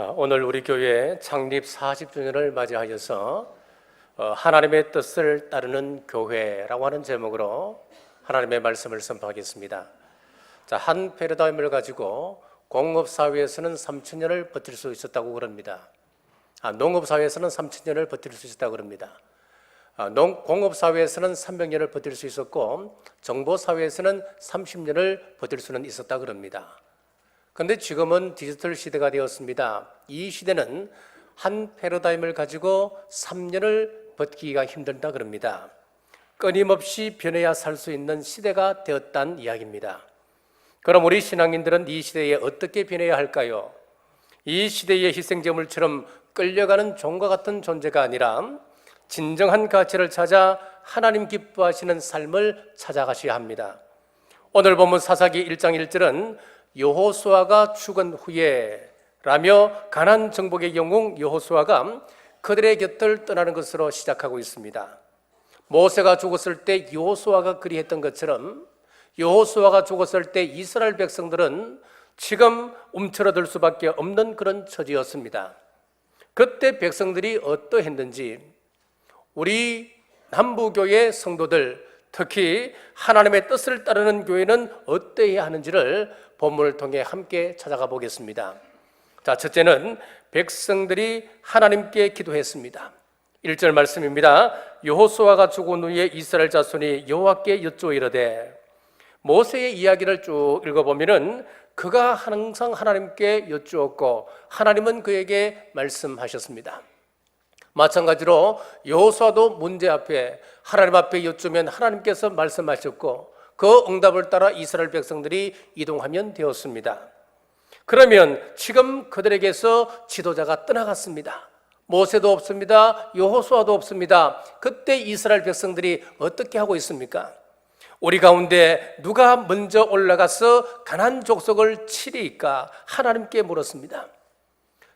오늘 우리 교회 창립 40주년을 맞이하여서 하나님의 뜻을 따르는 교회라고 하는 제목으로 하나님의 말씀을 선포하겠습니다. 한 패러다임을 가지고 공업사회에서는 3000년을 버틸 수 있었다고 그럽니다. 농업사회에서는 3000년을 버틸 수 있었다고 그럽니다. 공업사회에서는 300년을 버틸 수 있었고 정보사회에서는 30년을 버틸 수는 있었다고 그럽니다. 그런데 지금은 디지털 시대가 되었습니다. 이 시대는 한 패러다임을 가지고 3년을 버티기가 힘들다 그럽니다. 끊임없이 변해야 살 수 있는 시대가 되었다는 이야기입니다. 그럼 우리 신앙인들은 이 시대에 어떻게 변해야 할까요? 이 시대의 희생제물처럼 끌려가는 종과 같은 존재가 아니라 진정한 가치를 찾아 하나님 기뻐하시는 삶을 찾아가셔야 합니다. 오늘 본문 사사기 1장 1절은 여호수아가 죽은 후에 라며 가나안 정복의 영웅 여호수아가 그들의 곁을 떠나는 것으로 시작하고 있습니다. 모세가 죽었을 때 여호수아가 그리했던 것처럼 여호수아가 죽었을 때 이스라엘 백성들은 지금 움츠러들 수밖에 없는 그런 처지였습니다. 그때 백성들이 어떠했는지 우리 남부교회 성도들, 특히 하나님의 뜻을 따르는 교회는 어떠해야 하는지를 본문을 통해 함께 찾아가 보겠습니다. 첫째는 백성들이 하나님께 기도했습니다. 1절 말씀입니다. 여호수아가 죽은 후에 이스라엘 자손이 여호와께 여쭈어 이르되, 모세의 이야기를 쭉 읽어보면은 그가 항상 하나님께 여쭈었고 하나님은 그에게 말씀하셨습니다. 마찬가지로 여호수아도 문제 앞에 하나님 앞에 여쭈면 하나님께서 말씀하셨고 그 응답을 따라 이스라엘 백성들이 이동하면 되었습니다. 그러면 지금 그들에게서 지도자가 떠나갔습니다. 모세도 없습니다. 여호수아도 없습니다. 그때 이스라엘 백성들이 어떻게 하고 있습니까? 우리 가운데 누가 먼저 올라가서 가나안 족속을 치리까 하나님께 물었습니다.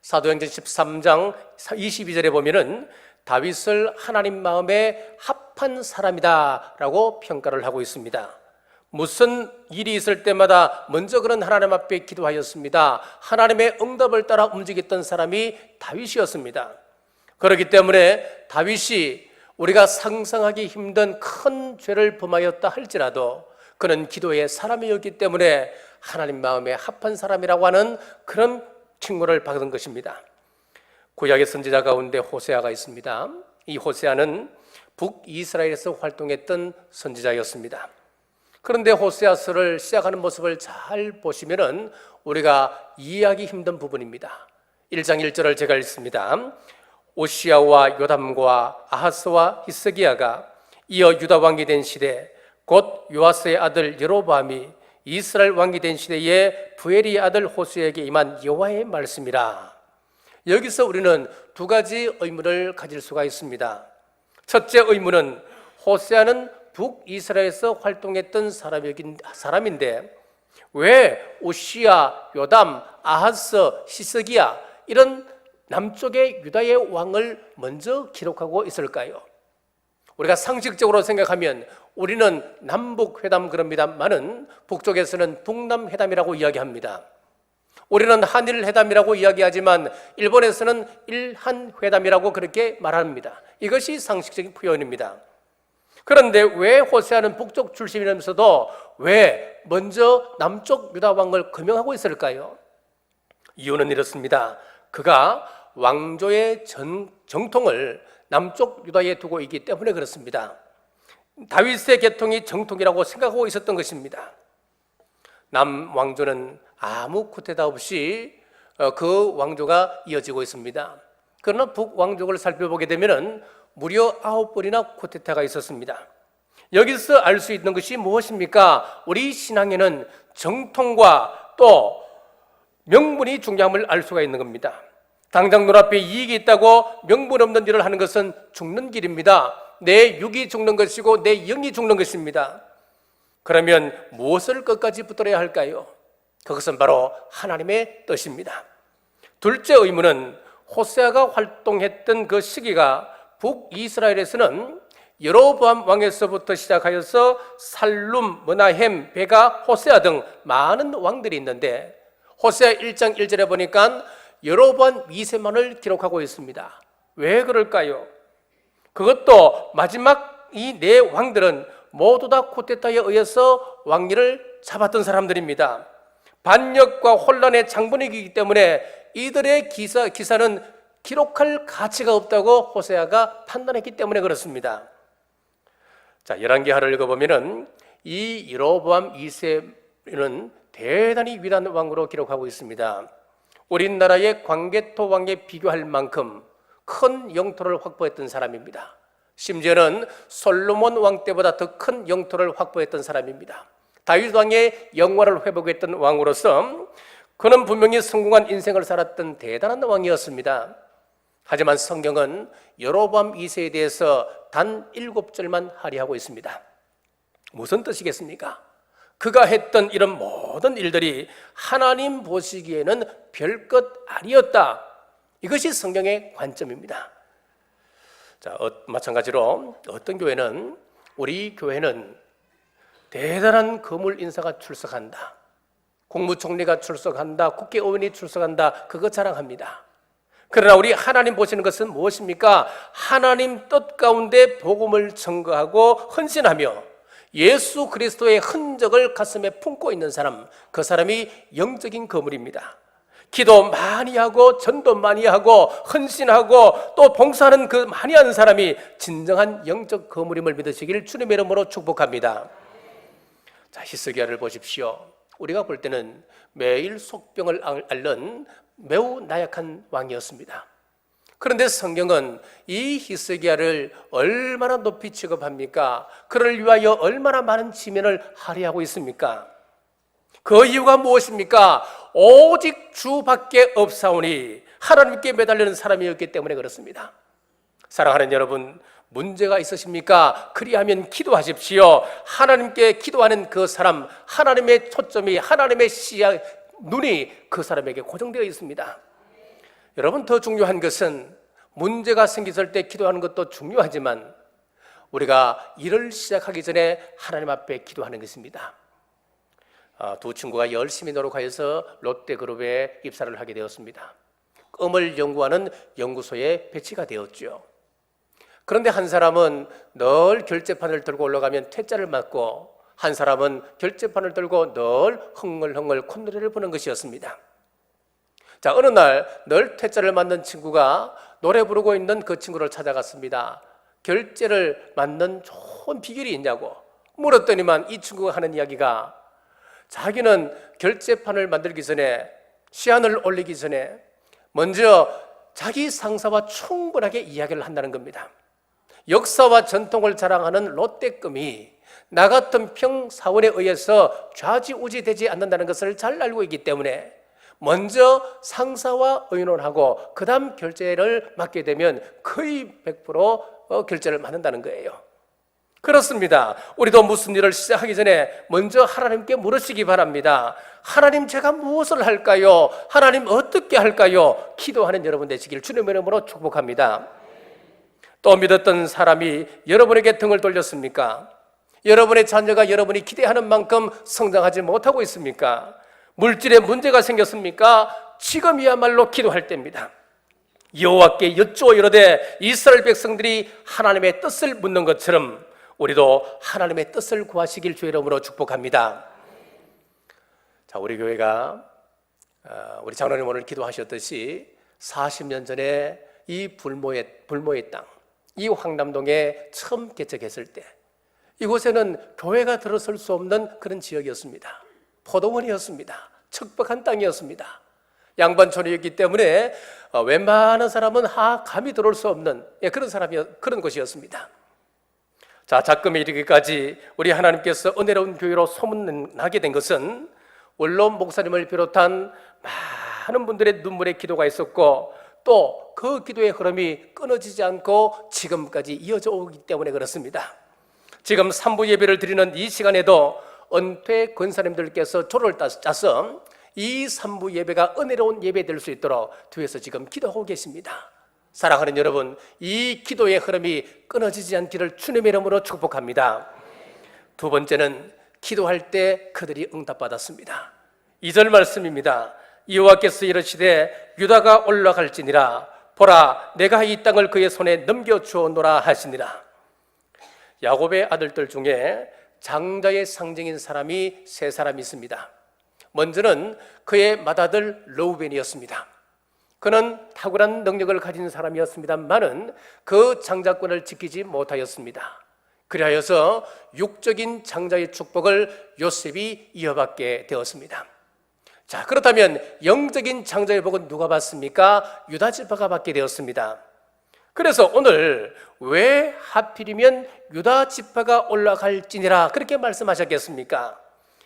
사도행전 13장 22절에 보면은 다윗을 하나님 마음에 합한 사람이다 라고 평가를 하고 있습니다. 무슨 일이 있을 때마다 먼저 그런 하나님 앞에 기도하였습니다. 하나님의 응답을 따라 움직였던 사람이 다윗이었습니다. 그렇기 때문에 다윗이 우리가 상상하기 힘든 큰 죄를 범하였다 할지라도 그는 기도의 사람이었기 때문에 하나님 마음에 합한 사람이라고 하는 그런 칭호를 받은 것입니다. 구약의 선지자 가운데 호세아가 있습니다. 이 호세아는 북이스라엘에서 활동했던 선지자였습니다. 그런데 호세아서를 시작하는 모습을 잘 보시면은 우리가 이해하기 힘든 부분입니다. 1장 1절을 제가 읽습니다. 오시아와 요담과 아하스와 히스기야가 이어 유다 왕이 된 시대, 곧 요아스의 아들 여로보암이 이스라엘 왕이 된 시대에 부엘의 아들 호세아에게 임한 여호와의 말씀이라. 여기서 우리는 두 가지 의문을 가질 수가 있습니다. 첫째 의문은 호세아는 북이스라엘에서 활동했던 사람인데 왜 오시아, 요담, 아하스, 히스기야 이런 남쪽의 유다의 왕을 먼저 기록하고 있을까요? 우리가 상식적으로 생각하면 우리는 남북회담 그럽니다만은 북쪽에서는 북남회담이라고 이야기합니다. 우리는 한일회담이라고 이야기하지만 일본에서는 일한회담이라고 그렇게 말합니다. 이것이 상식적인 표현입니다. 그런데 왜 호세아는 북쪽 출신이면서도 왜 먼저 남쪽 유다 왕을 거명하고 있을까요? 이유는 이렇습니다. 그가 왕조의 정통을 남쪽 유다에 두고 있기 때문에 그렇습니다. 다윗의 계통이 정통이라고 생각하고 있었던 것입니다. 남 왕조는 아무 쿠데타 없이 그 왕조가 이어지고 있습니다. 그러나 북 왕족을 살펴보게 되면 무려 9번이나 쿠데타가 있었습니다. 여기서 알 수 있는 것이 무엇입니까? 우리 신앙에는 정통과 또 명분이 중요함을 알 수가 있는 겁니다. 당장 눈앞에 이익이 있다고 명분 없는 일을 하는 것은 죽는 길입니다. 내 육이 죽는 것이고 내 영이 죽는 것입니다. 그러면 무엇을 끝까지 붙들어야 할까요? 그것은 바로 하나님의 뜻입니다. 둘째 의문은 호세아가 활동했던 그 시기가 북이스라엘에서는 여로보암 왕에서부터 시작하여서 살룸, 머나헴, 베가, 호세아 등 많은 왕들이 있는데 호세아 1장 1절에 보니까 여로보암 2세만을 기록하고 있습니다. 왜 그럴까요? 그것도 마지막 이 네 왕들은 모두 다 쿠데타에 의해서 왕위를 잡았던 사람들입니다. 반역과 혼란의 장본이기 때문에 이들의 기사는 기록할 가치가 없다고 호세아가 판단했기 때문에 그렇습니다. 자, 열왕기하를 읽어보면은 이 여로보암 2세는 대단히 위대한 왕으로 기록하고 있습니다. 우리나라의 광개토 왕에 비교할 만큼 큰 영토를 확보했던 사람입니다. 심지어는 솔로몬 왕 때보다 더 큰 영토를 확보했던 사람입니다. 다윗 왕의 영광을 회복했던 왕으로서 그는 분명히 성공한 인생을 살았던 대단한 왕이었습니다. 하지만 성경은 여로보암 2세에 대해서 단 7절만 할애하고 있습니다. 무슨 뜻이겠습니까? 그가 했던 이런 모든 일들이 하나님 보시기에는 별것 아니었다. 이것이 성경의 관점입니다. 자, 마찬가지로 어떤 교회는 우리 교회는 대단한 거물 인사가 출석한다, 국무총리가 출석한다, 국회의원이 출석한다, 그거 자랑합니다. 그러나 우리 하나님 보시는 것은 무엇입니까? 하나님 뜻 가운데 복음을 전거하고 헌신하며 예수 그리스도의 흔적을 가슴에 품고 있는 사람, 그 사람이 영적인 거물입니다. 기도 많이 하고 전도 많이 하고 헌신하고 또 봉사하는 그 많이 하는 사람이 진정한 영적 거물임을 믿으시길 주님의 이름으로 축복합니다. 자, 히스기야를 보십시오. 우리가 볼 때는 매일 속병을 앓는 매우 나약한 왕이었습니다. 그런데 성경은 이 히스기야를 얼마나 높이 취급합니까? 그를 위하여 얼마나 많은 지면을 할애하고 있습니까? 그 이유가 무엇입니까? 오직 주밖에 없사오니 하나님께 매달리는 사람이었기 때문에 그렇습니다. 사랑하는 여러분, 문제가 있으십니까? 그리하면 기도하십시오. 하나님께 기도하는 그 사람, 하나님의 초점이, 하나님의 시야, 눈이 그 사람에게 고정되어 있습니다. 여러분, 더 중요한 것은 문제가 생겼을 때 기도하는 것도 중요하지만 우리가 일을 시작하기 전에 하나님 앞에 기도하는 것입니다. 두 친구가 열심히 노력하여서 롯데그룹에 입사를 하게 되었습니다. 꿈을 연구하는 연구소에 배치가 되었죠. 그런데 한 사람은 늘 결제판을 들고 올라가면 퇴짜를 맞고 한 사람은 결제판을 들고 늘 흥얼흥얼 콧노래를 부는 것이었습니다. 자, 어느 날 늘 퇴짜를 맞는 친구가 노래 부르고 있는 그 친구를 찾아갔습니다. 결제를 맞는 좋은 비결이 있냐고 물었더니만 이 친구가 하는 이야기가 자기는 결제판을 만들기 전에, 시안을 올리기 전에 먼저 자기 상사와 충분하게 이야기를 한다는 겁니다. 역사와 전통을 자랑하는 롯데금이 나 같은 평사원에 의해서 좌지우지되지 않는다는 것을 잘 알고 있기 때문에 먼저 상사와 의논하고 그 다음 결제를 맡게 되면 거의 100% 결제를 맡는다는 거예요. 그렇습니다. 우리도 무슨 일을 시작하기 전에 먼저 하나님께 물으시기 바랍니다. 하나님, 제가 무엇을 할까요? 하나님, 어떻게 할까요? 기도하는 여러분 되시길 주님의 이름으로 축복합니다. 또 믿었던 사람이 여러분에게 등을 돌렸습니까? 여러분의 자녀가 여러분이 기대하는 만큼 성장하지 못하고 있습니까? 물질에 문제가 생겼습니까? 지금이야말로 기도할 때입니다. 여호와께 여쭈어 이르되 이스라엘 백성들이 하나님의 뜻을 묻는 것처럼 우리도 하나님의 뜻을 구하시길 주의 이름으로 축복합니다. 자, 우리 교회가 우리 장로님 오늘 기도하셨듯이 40년 전에 이 불모의 땅, 이 황남동에 처음 개척했을 때 이곳에는 교회가 들어설 수 없는 그런 지역이었습니다. 포도원이었습니다. 척박한 땅이었습니다. 양반촌이었기 때문에 웬만한 사람은 감히 들어올 수 없는 그런 곳이었습니다. 자, 작금에 이르기까지 우리 하나님께서 은혜로운 교회로 소문나게 된 것은 원론 목사님을 비롯한 많은 분들의 눈물의 기도가 있었고 또 그 기도의 흐름이 끊어지지 않고 지금까지 이어져 오기 때문에 그렇습니다. 지금 3부 예배를 드리는 이 시간에도 은퇴 권사님들께서 조를 짜서 이 3부 예배가 은혜로운 예배 될 수 있도록 뒤에서 지금 기도하고 계십니다. 사랑하는 여러분, 이 기도의 흐름이 끊어지지 않기를 주님의 이름으로 축복합니다. 두 번째는 기도할 때 그들이 응답받았습니다. 2절 말씀입니다. 여호와께서 이르시되 유다가 올라갈지니라 보라 내가 이 땅을 그의 손에 넘겨주었노라 하시니라. 야곱의 아들들 중에 장자의 상징인 사람이 세 사람이 있습니다. 먼저는 그의 맏아들 르우벤이었습니다. 그는 탁월한 능력을 가진 사람이었습니다만은 그 장자권을 지키지 못하였습니다. 그리하여서 육적인 장자의 축복을 요셉이 이어받게 되었습니다. 자, 그렇다면 영적인 장자의 복은 누가 받습니까? 유다 지파가 받게 되었습니다. 그래서 오늘 왜 하필이면 유다 지파가 올라갈지니라 그렇게 말씀하셨겠습니까?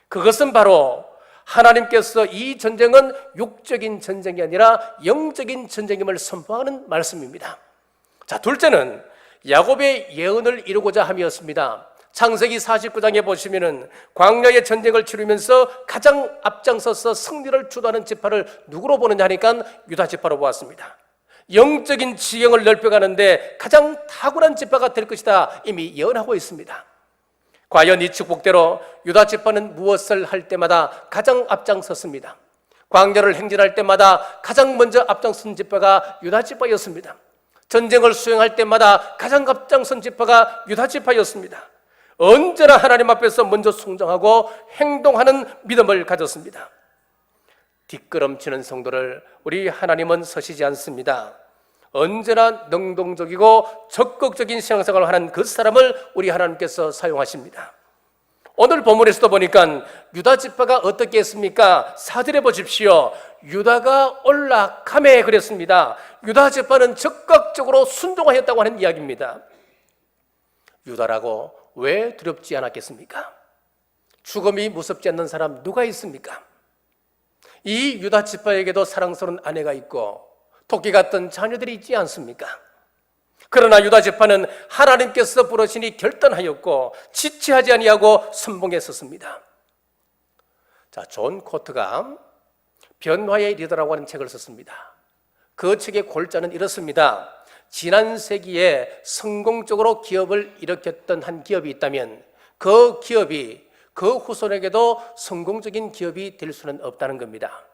그것은 바로 하나님께서 이 전쟁은 육적인 전쟁이 아니라 영적인 전쟁임을 선포하는 말씀입니다. 자, 둘째는 야곱의 예언을 이루고자 함이었습니다. 창세기 49장에 보시면은 광야의 전쟁을 치르면서 가장 앞장서서 승리를 주도하는 지파를 누구로 보느냐 하니까 유다 지파로 보았습니다. 영적인 지경을 넓혀가는데 가장 탁월한 지파가 될 것이다 이미 예언하고 있습니다. 과연 이 축복대로 유다 지파는 무엇을 할 때마다 가장 앞장섰습니다. 광야를 행진할 때마다 가장 먼저 앞장선 지파가 유다 지파였습니다. 전쟁을 수행할 때마다 가장 앞장선 지파가 유다 지파였습니다. 언제나 하나님 앞에서 먼저 순종하고 행동하는 믿음을 가졌습니다. 뒷걸음치는 성도를 우리 하나님은 서시지 않습니다. 언제나 능동적이고 적극적인 신앙생활을 하는 그 사람을 우리 하나님께서 사용하십니다. 오늘 본문에서도 보니까 유다 지파가 어떻게 했습니까? 4절에 보십시오. 유다가 올라가매 그랬습니다. 유다 지파는 적극적으로 순종하였다고 하는 이야기입니다. 유다라고 왜 두렵지 않았겠습니까? 죽음이 무섭지 않는 사람 누가 있습니까? 이 유다 지파에게도 사랑스러운 아내가 있고 토끼 같은 자녀들이 있지 않습니까? 그러나 유다 지파는 하나님께서 부르시니 결단하였고 지체하지 아니하고 선봉했었습니다. 자, 존 코트가 변화의 리더라고 하는 책을 썼습니다. 그 책의 골자는 이렇습니다. 지난 세기에 성공적으로 기업을 일으켰던 한 기업이 있다면 그 기업이 그 후손에게도 성공적인 기업이 될 수는 없다는 겁니다.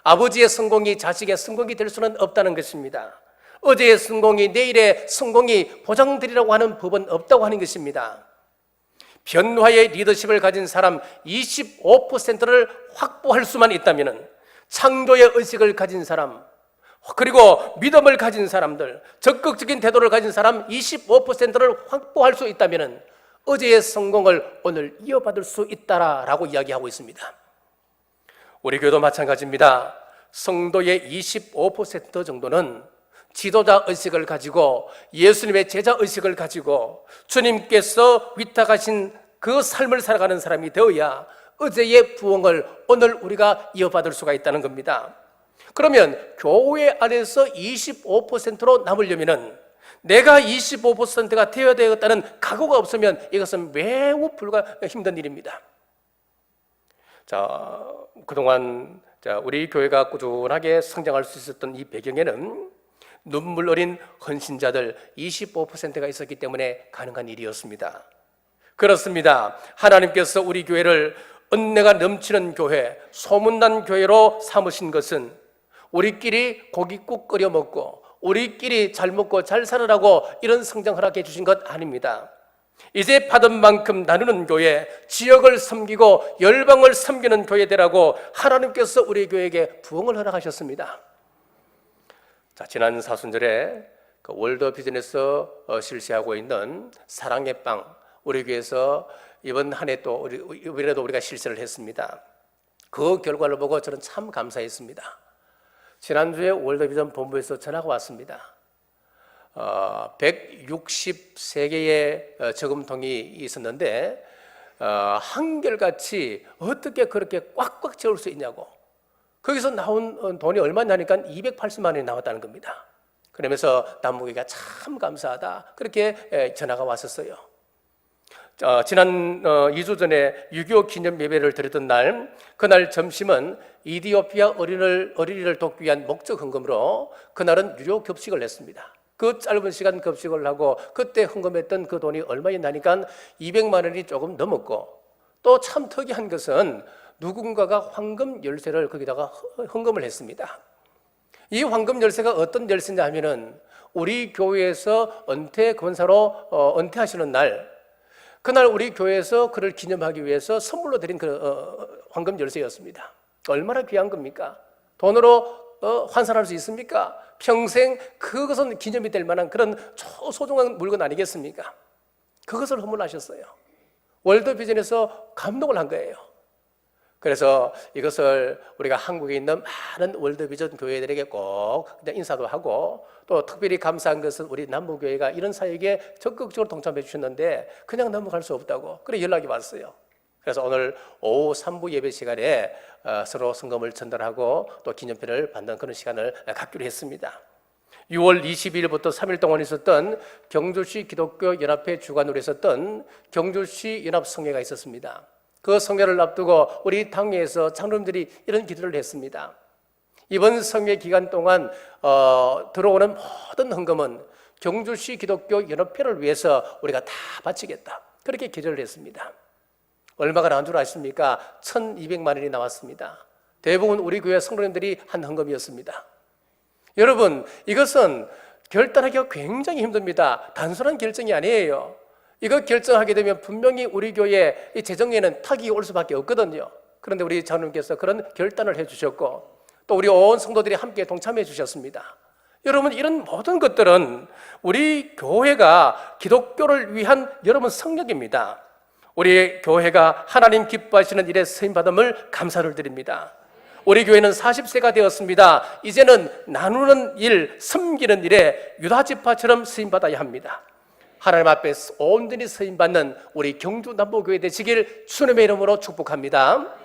아버지의 성공이 자식의 성공이 될 수는 없다는 것입니다. 어제의 성공이 내일의 성공이 보장되리라고 하는 법은 없다고 하는 것입니다. 변화의 리더십을 가진 사람 25%를 확보할 수만 있다면 창조의 의식을 가진 사람 그리고 믿음을 가진 사람들 적극적인 태도를 가진 사람 25%를 확보할 수 있다면 어제의 성공을 오늘 이어받을 수 있다라고 이야기하고 있습니다. 우리 교회도 마찬가지입니다. 성도의 25% 정도는 지도자 의식을 가지고 예수님의 제자 의식을 가지고 주님께서 위탁하신 그 삶을 살아가는 사람이 되어야 어제의 부흥을 오늘 우리가 이어받을 수가 있다는 겁니다. 그러면 교회 안에서 25%로 남으려면 내가 25%가 되어야 되겠다는 각오가 없으면 이것은 매우 힘든 일입니다. 자, 그동안 우리 교회가 꾸준하게 성장할 수 있었던 이 배경에는 눈물 어린 헌신자들 25%가 있었기 때문에 가능한 일이었습니다. 그렇습니다. 하나님께서 우리 교회를 은혜가 넘치는 교회, 소문난 교회로 삼으신 것은 우리끼리 고깃국 끓여 먹고 우리끼리 잘 먹고 잘 살으라고 이런 성장 허락해 주신 것 아닙니다. 이제 받은 만큼 나누는 교회, 지역을 섬기고 열방을 섬기는 교회 되라고 하나님께서 우리 교회에게 부흥을 허락하셨습니다. 자, 지난 사순절에 월드 비전에서 실시하고 있는 사랑의 빵, 우리 교회에서 이번 한 해 또 이번에도 우리가 실시를 했습니다. 그 결과를 보고 저는 참 감사했습니다. 지난주에 월드 비전 본부에서 전화가 왔습니다. 163개의 저금통이 있었는데 한결같이 어떻게 그렇게 꽉꽉 채울 수 있냐고. 거기서 나온 돈이 얼마냐니까 280만 원이 나왔다는 겁니다. 그러면서 남무기가 참 감사하다 그렇게 전화가 왔었어요. 지난 2주 전에 6.25 기념 예배를 드렸던 날, 그날 점심은 이디오피아 어린이를 돕기 위한 목적 헌금으로 그날은 유료 급식을 했습니다. 그 짧은 시간 급식을 하고 그때 헌금했던 그 돈이 얼마였나니까 200만 원이 조금 넘었고, 또 참 특이한 것은 누군가가 황금 열쇠를 거기다가 헌금을 했습니다. 이 황금 열쇠가 어떤 열쇠냐 하면은 우리 교회에서 은퇴 권사로 은퇴하시는 날, 그날 우리 교회에서 그를 기념하기 위해서 선물로 드린 그 황금 열쇠였습니다. 얼마나 귀한 겁니까? 돈으로 환산할 수 있습니까? 평생 그것은 기념이 될 만한 그런 소중한 물건 아니겠습니까? 그것을 헌물하셨어요. 월드비전에서 감동을 한 거예요. 그래서 이것을 우리가 한국에 있는 많은 월드비전 교회들에게 꼭 인사도 하고, 또 특별히 감사한 것은 우리 남부교회가 이런 사역에 적극적으로 동참해 주셨는데 그냥 넘어갈 수 없다고 그래 연락이 왔어요. 그래서 오늘 오후 3부 예배 시간에 서로 성금을 전달하고 또 기념표를 받는 그런 시간을 갖기로 했습니다. 6월 22일부터 3일 동안 있었던 경주시 기독교 연합회 주관으로 있었던 경주시 연합 성회가 있었습니다. 그 성회를 앞두고 우리 당회에서 장로님들이 이런 기도를 했습니다. 이번 성회 기간 동안 들어오는 모든 헌금은 경주시 기독교 연합회를 위해서 우리가 다 바치겠다, 그렇게 기도를 했습니다. 얼마가 나온 줄 아십니까? 1,200만 원이 나왔습니다. 대부분 우리 교회 성도님들이 한 헌금이었습니다. 여러분, 이것은 결단하기가 굉장히 힘듭니다. 단순한 결정이 아니에요. 이거 결정하게 되면 분명히 우리 교회 이 재정에는 타격이 올 수밖에 없거든요. 그런데 우리 장로님께서 그런 결단을 해주셨고, 또 우리 온 성도들이 함께 동참해 주셨습니다. 여러분, 이런 모든 것들은 우리 교회가 기독교를 위한 여러분 성역입니다. 우리 교회가 하나님 기뻐하시는 일에 쓰임받음을 감사를 드립니다. 우리 교회는 40세가 되었습니다. 이제는 나누는 일, 섬기는 일에 유다지파처럼 쓰임받아야 합니다. 하나님 앞에 온전히 쓰임받는 우리 경주 남부교회 되시길 주님의 이름으로 축복합니다.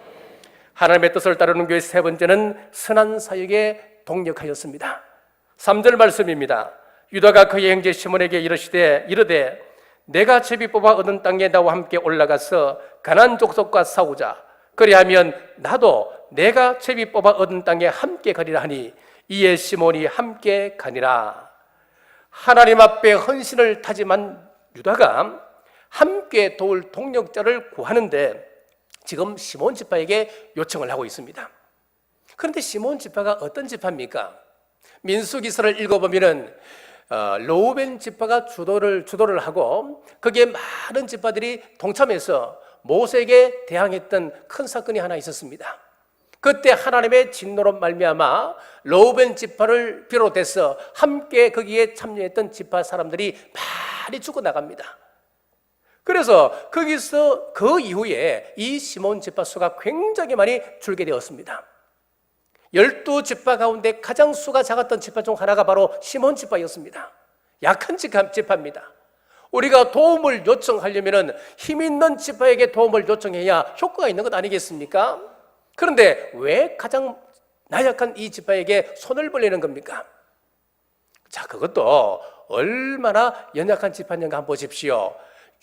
하나님의 뜻을 따르는 교회 세 번째는 선한 사역에 동력하였습니다. 3절 말씀입니다. 유다가 그의 형제 시몬에게 이르되 내가 제비 뽑아 얻은 땅에 나와 함께 올라가서 가나안 족속과 싸우자. 그리하면 나도 내가 제비 뽑아 얻은 땅에 함께 가리라 하니 이에 시몬이 함께 가니라. 하나님 앞에 헌신을 다짐한 유다가 함께 도울 동력자를 구하는데 지금 시몬 지파에게 요청을 하고 있습니다. 그런데 시몬 지파가 어떤 지파입니까? 민수기서를 읽어보면은 르우벤 지파가 주도를 하고 거기에 많은 지파들이 동참해서 모세에게 대항했던 큰 사건이 하나 있었습니다. 그때 하나님의 진노로 말미암아 르우벤 지파를 비롯해서 함께 거기에 참여했던 지파 사람들이 많이 죽어나갑니다. 그래서 거기서 그 이후에 이 시몬 지파 수가 굉장히 많이 줄게 되었습니다. 12지파 가운데 가장 수가 작았던 지파 중 하나가 바로 시몬 지파였습니다. 약한 지파입니다. 우리가 도움을 요청하려면 힘 있는 지파에게 도움을 요청해야 효과가 있는 것 아니겠습니까? 그런데 왜 가장 나약한 이 지파에게 손을 벌리는 겁니까? 자, 그것도 얼마나 연약한 지파인가 한번 보십시오.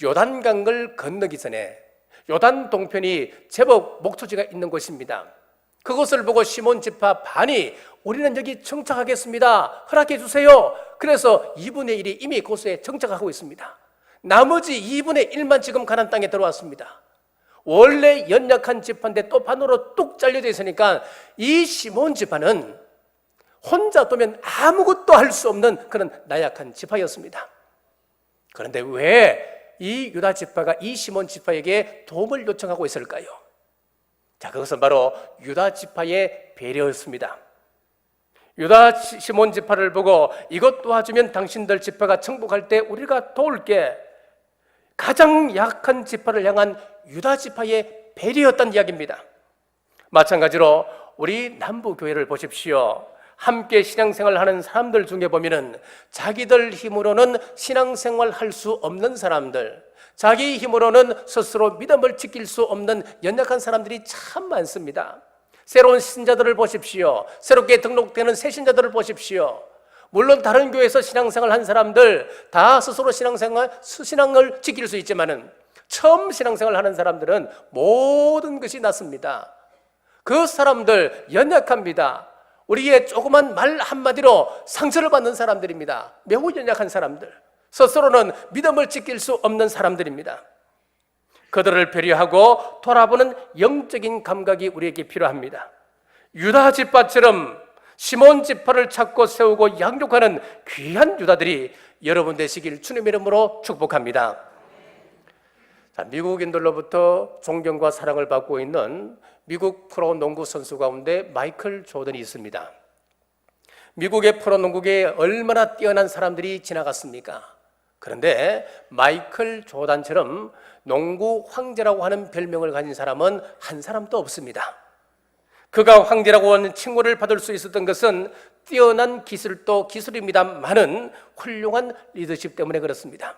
요단강을 건너기 전에 요단 동편이 제법 목초지가 있는 곳입니다. 그것을 보고 시몬 지파 반이 우리는 여기 정착하겠습니다, 허락해 주세요. 그래서 2분의 1이 이미 그곳에 정착하고 있습니다. 나머지 2분의 1만 지금 가나안 땅에 들어왔습니다. 원래 연약한 지파인데 또 반으로 뚝 잘려져 있으니까 이 시몬 지파는 혼자 두면 아무것도 할 수 없는 그런 나약한 지파였습니다. 그런데 왜 이 유다 지파가 이 시몬 지파에게 도움을 요청하고 있을까요? 자, 그것은 바로 유다 지파의 배려였습니다. 유다 시몬 지파를 보고 이것 도와주면 당신들 지파가 정복할 때 우리가 도울게, 가장 약한 지파를 향한 유다 지파의 배려였다는 이야기입니다. 마찬가지로 우리 남부교회를 보십시오. 함께 신앙생활 하는 사람들 중에 보면은 자기들 힘으로는 신앙생활 할 수 없는 사람들, 자기 힘으로는 스스로 믿음을 지킬 수 없는 연약한 사람들이 참 많습니다. 새로운 신자들을 보십시오. 새롭게 등록되는 새 신자들을 보십시오. 물론 다른 교회에서 신앙생활 한 사람들 다 스스로 신앙을 지킬 수 있지만은 처음 신앙생활 하는 사람들은 모든 것이 낫습니다. 그 사람들 연약합니다. 우리의 조그만 말 한마디로 상처를 받는 사람들입니다. 매우 연약한 사람들, 스스로는 믿음을 지킬 수 없는 사람들입니다. 그들을 배려하고 돌아보는 영적인 감각이 우리에게 필요합니다. 유다 지파처럼 시몬 지파를 찾고 세우고 양육하는 귀한 유다들이 여러분 되시길 주님의 이름으로 축복합니다. 자, 미국인들로부터 존경과 사랑을 받고 있는 미국 프로농구 선수 가운데 마이클 조던이 있습니다. 미국의 프로농구계에 얼마나 뛰어난 사람들이 지나갔습니까? 그런데 마이클 조던처럼 농구 황제라고 하는 별명을 가진 사람은 한 사람도 없습니다. 그가 황제라고 하는 칭호를 받을 수 있었던 것은 뛰어난 기술도 기술입니다만은 훌륭한 리더십 때문에 그렇습니다.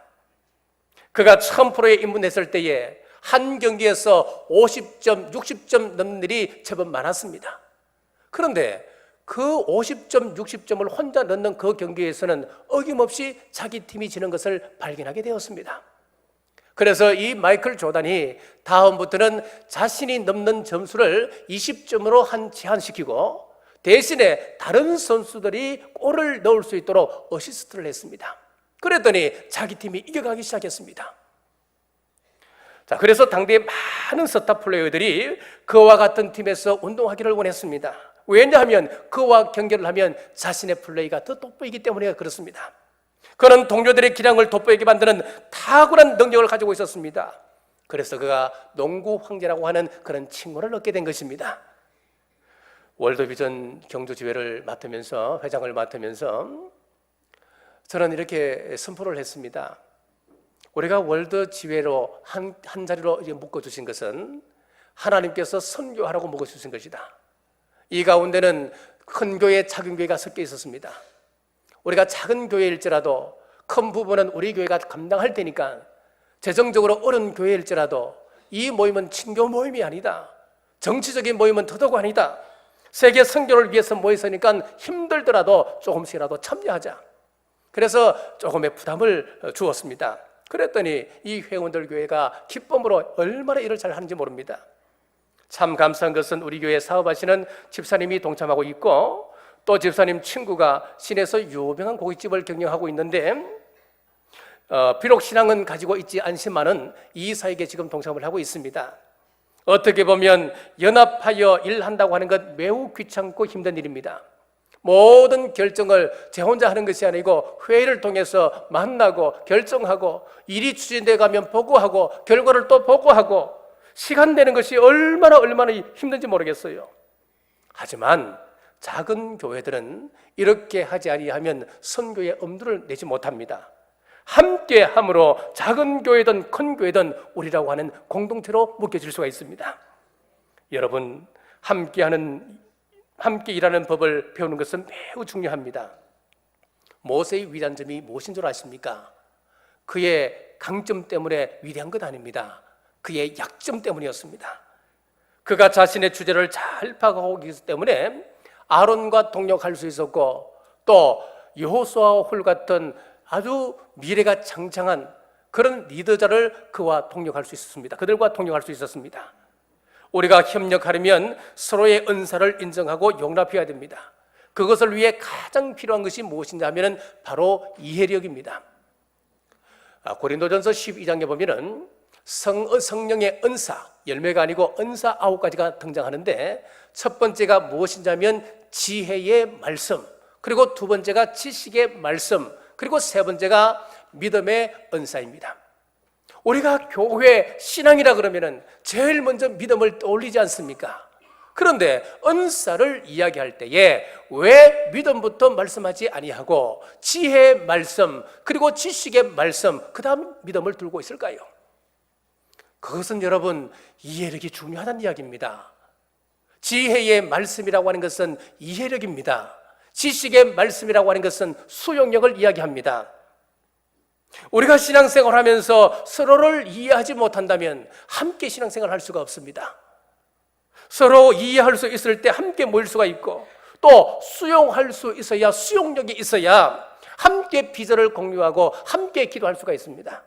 그가 처음 프로에 입문했을 때에 한 경기에서 50점, 60점 넣는 일이 제법 많았습니다. 그런데 그 50점, 60점을 혼자 넣는 그 경기에서는 어김없이 자기 팀이 지는 것을 발견하게 되었습니다. 그래서 이 마이클 조던이 다음부터는 자신이 넘는 점수를 20점으로 제한시키고 대신에 다른 선수들이 골을 넣을 수 있도록 어시스트를 했습니다. 그랬더니 자기 팀이 이겨가기 시작했습니다. 자, 그래서 당대의 많은 스타 플레이어들이 그와 같은 팀에서 운동하기를 원했습니다. 왜냐하면 그와 경기를 하면 자신의 플레이가 더 돋보이기 때문에 그렇습니다. 그는 동료들의 기량을 돋보이게 만드는 탁월한 능력을 가지고 있었습니다. 그래서 그가 농구 황제라고 하는 그런 칭호를 얻게 된 것입니다. 월드비전 경주지회를 맡으면서, 회장을 맡으면서 저는 이렇게 선포를 했습니다. 우리가 월드지회로 한 자리로 묶어주신 것은 하나님께서 선교하라고 묶어주신 것이다. 이 가운데는 큰 교회, 작은 교회가 섞여 있었습니다. 우리가 작은 교회일지라도 큰 부분은 우리 교회가 감당할 테니까, 재정적으로 어려운 교회일지라도 이 모임은 친교 모임이 아니다. 정치적인 모임은 더더욱 아니다. 세계 선교를 위해서 모였으니까 힘들더라도 조금씩이라도 참여하자. 그래서 조금의 부담을 주었습니다. 그랬더니 이 회원들 교회가 기쁨으로 얼마나 일을 잘 하는지 모릅니다. 참 감사한 것은 우리 교회 사업하시는 집사님이 동참하고 있고, 또 집사님 친구가 시내에서 유명한 고깃집을 경영하고 있는데 비록 신앙은 가지고 있지 않지만은 이 사역에 지금 동참을 하고 있습니다. 어떻게 보면 연합하여 일한다고 하는 것 매우 귀찮고 힘든 일입니다. 모든 결정을 제 혼자 하는 것이 아니고 회의를 통해서 만나고 결정하고, 일이 추진돼 가면 보고하고 결과를 또 보고하고, 시간 내는 것이 얼마나 힘든지 모르겠어요. 하지만 작은 교회들은 이렇게 하지 아니하면 선교의 엄두를 내지 못합니다. 함께 함으로 작은 교회든 큰 교회든 우리라고 하는 공동체로 묶여질 수가 있습니다. 여러분, 함께 일하는 법을 배우는 것은 매우 중요합니다. 모세의 위대한 점이 무엇인 줄 아십니까? 그의 강점 때문에 위대한 것 아닙니다. 그의 약점 때문이었습니다. 그가 자신의 주제를 잘 파악하고 있기 때문에 아론과 동력할 수 있었고, 또 여호수아와 홀 같은 아주 미래가 창창한 그런 리더자를 그와 동력할 수 있었습니다. 그들과 동력할 수 있었습니다. 우리가 협력하려면 서로의 은사를 인정하고 용납해야 됩니다. 그것을 위해 가장 필요한 것이 무엇인가 하면 바로 이해력입니다. 고린도전서 12장에 보면은 성령의 은사, 열매가 아니고 은사 9가지가 등장하는데, 첫 번째가 무엇이냐면 지혜의 말씀, 그리고 두 번째가 지식의 말씀, 그리고 세 번째가 믿음의 은사입니다. 우리가 교회 신앙이라 그러면은 제일 먼저 믿음을 떠올리지 않습니까? 그런데 은사를 이야기할 때에 왜 믿음부터 말씀하지 아니하고 지혜의 말씀, 그리고 지식의 말씀, 그 다음 믿음을 들고 있을까요? 그것은 여러분, 이해력이 중요하다는 이야기입니다. 지혜의 말씀이라고 하는 것은 이해력입니다. 지식의 말씀이라고 하는 것은 수용력을 이야기합니다. 우리가 신앙생활을 하면서 서로를 이해하지 못한다면 함께 신앙생활을 할 수가 없습니다. 서로 이해할 수 있을 때 함께 모일 수가 있고, 또 수용할 수 있어야, 수용력이 있어야 함께 비전을 공유하고 함께 기도할 수가 있습니다.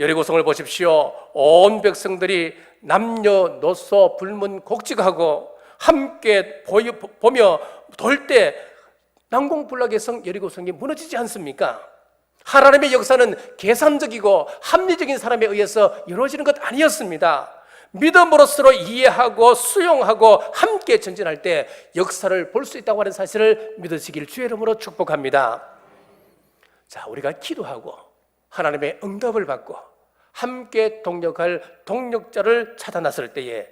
여리고성을 보십시오. 온 백성들이 남녀노소 불문곡직하고 함께 보며 돌 때 난공불락의 성 여리고성이 무너지지 않습니까? 하나님의 역사는 계산적이고 합리적인 사람에 의해서 이루어지는 것 아니었습니다. 믿음으로 서로 이해하고 수용하고 함께 전진할 때 역사를 볼 수 있다고 하는 사실을 믿으시길 주의 이름으로 축복합니다. 자, 우리가 기도하고 하나님의 응답을 받고 함께 동력할 동력자를 찾아 나설 때에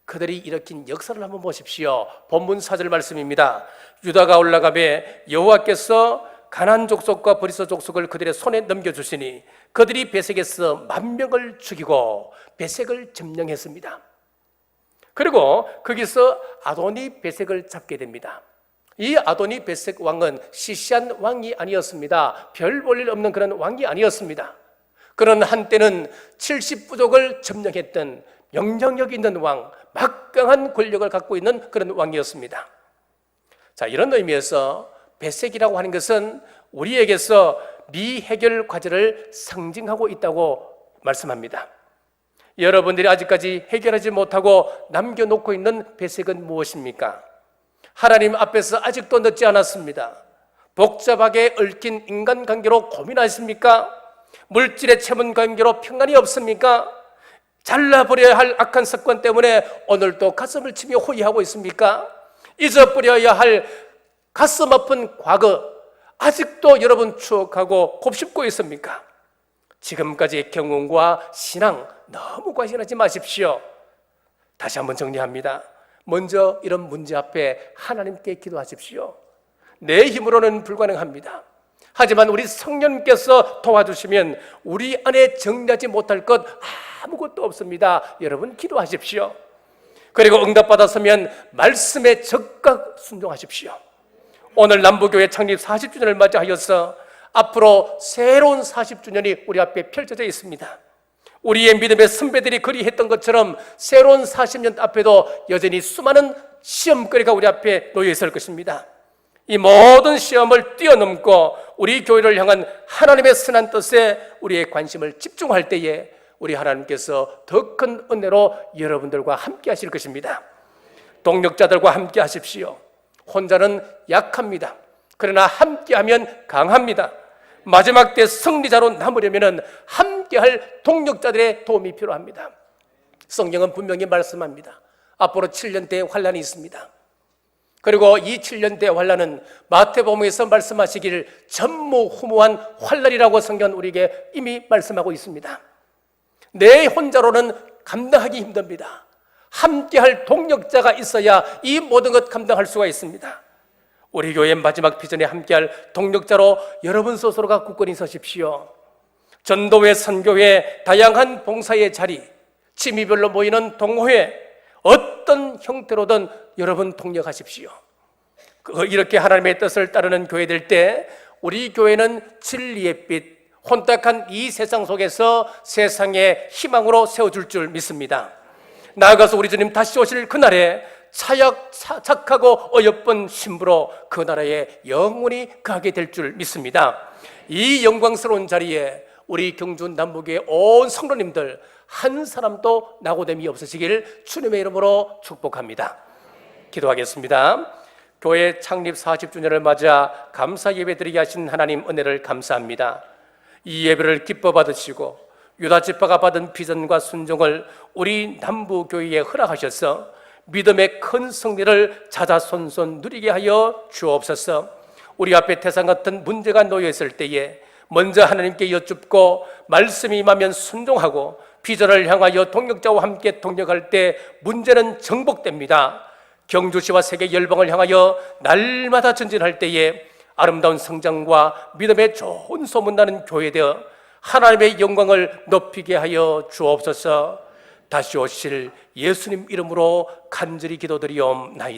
그들이 일으킨 역사를 한번 보십시오. 본문 4절 말씀입니다. 유다가 올라가매 여호와께서 가나안 족속과 브리스 족속을 그들의 손에 넘겨주시니 그들이 베색에서 10,000명을 죽이고 베색을 점령했습니다. 그리고 거기서 아도니 베색을 잡게 됩니다. 이 아도니 베색 왕은 시시한 왕이 아니었습니다. 별 볼 일 없는 그런 왕이 아니었습니다. 그런 한때는 70부족을 점령했던 명령력 있는 왕, 막강한 권력을 갖고 있는 그런 왕이었습니다. 자, 이런 의미에서 베색이라고 하는 것은 우리에게서 미해결 과제를 상징하고 있다고 말씀합니다. 여러분들이 아직까지 해결하지 못하고 남겨놓고 있는 베색은 무엇입니까? 하나님 앞에서 아직도 늦지 않았습니다. 복잡하게 얽힌 인간관계로 고민하십니까? 물질의 채문 관계로 평안이 없습니까? 잘라버려야 할 악한 습관 때문에 오늘도 가슴을 치며 호위하고 있습니까? 잊어버려야 할 가슴 아픈 과거 아직도 여러분 추억하고 곱씹고 있습니까? 지금까지의 경험과 신앙 너무 과신하지 마십시오. 다시 한번 정리합니다. 먼저 이런 문제 앞에 하나님께 기도하십시오. 내 힘으로는 불가능합니다. 하지만 우리 성령님께서 도와주시면 우리 안에 정리하지 못할 것 아무것도 없습니다. 여러분 기도하십시오. 그리고 응답받았으면 말씀에 적극 순종하십시오. 오늘 남부교회 창립 40주년을 맞이하여서 앞으로 새로운 40주년이 우리 앞에 펼쳐져 있습니다. 우리의 믿음의 선배들이 그리했던 것처럼 새로운 40년 앞에도 여전히 수많은 시험거리가 우리 앞에 놓여 있을 것입니다. 이 모든 시험을 뛰어넘고 우리 교회를 향한 하나님의 선한 뜻에 우리의 관심을 집중할 때에 우리 하나님께서 더 큰 은혜로 여러분들과 함께 하실 것입니다. 동력자들과 함께 하십시오. 혼자는 약합니다. 그러나 함께하면 강합니다. 마지막 때 승리자로 남으려면 함께할 동력자들의 도움이 필요합니다. 성경은 분명히 말씀합니다. 앞으로 7년대의 환란이 있습니다. 그리고 이 7년대 환란은 마태복음에서 말씀하시길 전무후무한 환란이라고 성경은 우리에게 이미 말씀하고 있습니다. 내 혼자로는 감당하기 힘듭니다. 함께할 동력자가 있어야 이 모든 것 감당할 수가 있습니다. 우리 교회의 마지막 비전에 함께할 동력자로 여러분 스스로가 굳건히 서십시오. 전도회, 선교회, 다양한 봉사의 자리, 취미별로 모이는 동호회, 어떤 형태로든 여러분 동력하십시오. 이렇게 하나님의 뜻을 따르는 교회 될 때 우리 교회는 진리의 빛, 혼탁한 이 세상 속에서 세상의 희망으로 세워줄 줄 믿습니다. 나아가서 우리 주님 다시 오실 그날에 착하고 어여쁜 신부로 그 나라에 영원히 가게 될 줄 믿습니다. 이 영광스러운 자리에 우리 경주 남북의 온 성도님들 한 사람도 낙오됨이 없으시길 주님의 이름으로 축복합니다. 기도하겠습니다. 교회 창립 40주년을 맞아 감사 예배 드리게 하신 하나님 은혜를 감사합니다. 이 예배를 기뻐 받으시고 유다 지파가 받은 비전과 순종을 우리 남부교회에 허락하셔서 믿음의 큰 승리를 자자손손 누리게 하여 주옵소서. 우리 앞에 태산 같은 문제가 놓여 있을 때에 먼저 하나님께 여쭙고 말씀이 임하면 순종하고 비전을 향하여 동력자와 함께 동력할 때 문제는 정복됩니다. 경주시와 세계 열방을 향하여 날마다 전진할 때에 아름다운 성장과 믿음의 좋은 소문나는 교회되어 하나님의 영광을 높이게 하여 주옵소서. 다시 오실 예수님 이름으로 간절히 기도드리옵나이다.